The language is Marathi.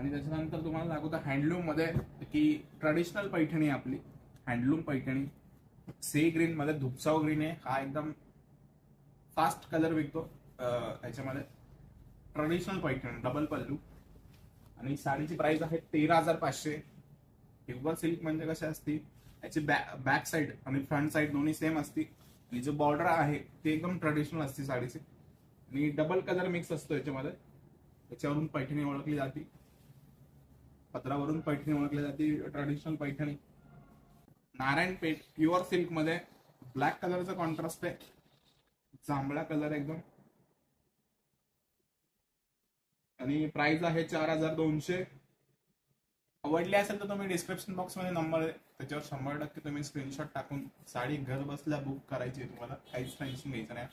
आणि त्याच्यानंतर तुम्हाला दाखवतो हँडलूम मध्ये की ट्रेडिशनल पैठणी आपली हँडलूम पैठणी सी ग्रीन मध्ये धुपसाव ग्रीन आहे. हा एकदम फास्ट कलर विकतो ह्याच्यामध्ये. ट्रेडिशनल पैठणी डबल पल्लू आणि साडीची प्राइस आहे 13,500. प्युअर सिल्क म्हणजे कशी असती याची बॅक साईड आणि फ्रंट साईड दोन्ही सेम असती आणि जो बॉर्डर आहे ते एकदम ट्रेडिशनल असते साडीची आणि डबल कलर मिक्स असतो याच्यामध्ये. त्याच्यावरून पैठणी ओळखली जाते, पत्रावरून पैठणी ओळखली जाते. Traditional Paithani Narayanpet pure silk मध्ये ब्लॅक कलरचा कॉन्ट्रास्ट आहे, जांभळा कलर एकदम आणि प्राइस आहे 4,200. आवडली असेल तर तुम्ही डिस्क्रिप्शन बॉक्स मध्ये नंबर आहे त्याच्यावर 100% तुम्ही स्क्रीनशॉट टाकून साडी घर बसल्या बुक करायची. तुम्हाला काहीच टेन्शन घ्यायचं नाही.